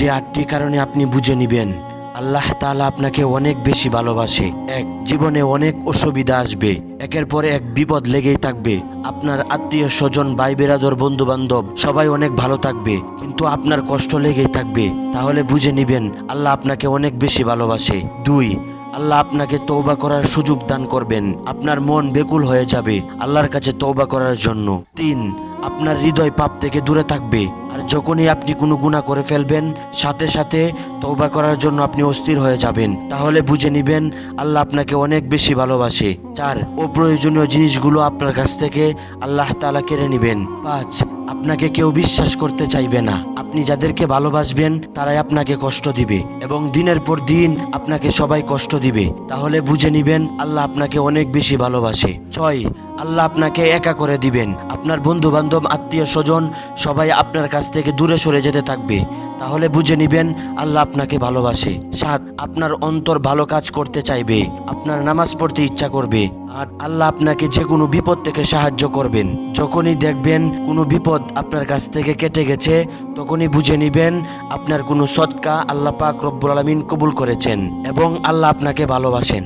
যে 8টি কারণে আপনি বুঝে নিবেন আল্লাহ তাআলা আপনাকে অনেক বেশি ভালোবাসে। এক, জীবনে অনেক অসুবিধা আসবে, একের পরে এক বিপদ লেগেই থাকবে। আপনার আত্মীয় স্বজন, ভাই বেরাদর, বন্ধু বান্ধব সবাই অনেক ভালো থাকবে, কিন্তু আপনার কষ্ট লেগেই থাকবে। তাহলে বুঝে নিবেন আল্লাহ আপনাকে অনেক বেশি ভালোবাসে। দুই, আল্লাহ আপনাকে তওবা করার সুযোগ দান করবেন। আপনার মন বেকুল হয়ে যাবে আল্লাহর কাছে তওবা করার জন্য। তিন, আপনার হৃদয় পাপ থেকে দূরে থাকবে। আর যখনই আপনি কোনো গুনাহ করে ফেলবেন সাথে সাথে তওবা করার জন্য আপনি অস্থির হয়ে যাবেন। তাহলে বুঝে নিবেন আল্লাহ আপনাকে অনেক বেশি ভালোবাসে। চার, অপ্রয়োজনীয় জিনিসগুলো আপনার কাছ থেকে আল্লাহ তাআলা কেড়ে নেবেন। পাঁচ, আপনাকে কেউ বিশ্বাস করতে চাইবে না। আপনি যাদেরকে ভালোবাসবেন তারাই আপনাকে কষ্ট দিবে এবং দিনের পর দিন আপনাকে সবাই কষ্ট দিবে। তাহলে বুঝে নিবেন আল্লাহ আপনাকে অনেক বেশি ভালোবাসে। ছয়, আল্লাহ আপনাকে একা করে দিবেন। আপনার বন্ধু বান্ধব, আত্মীয় স্বজন সবাই আপনার কাছ থেকে দূরে সরে যেতে থাকবে। তাহলে বুঝে নিবেন আল্লাহ আপনাকে ভালোবাসে। সাত, আপনার অন্তর ভালো কাজ করতে চাইবে, আপনার নামাজ পড়তে ইচ্ছা করবে। আর আল্লাহ আপনাকে যে কোনো বিপদ থেকে সাহায্য করবেন। যখনই দেখবেন কোনো বিপদ আপনার কাছ থেকে কেটে গেছে তখনই বুঝে নিবেন আপনার কোনো সদকা আল্লাহ পাক রব্বুল আলামিন কবুল করেছেন এবং আল্লাহ আপনাকে ভালোবাসেন।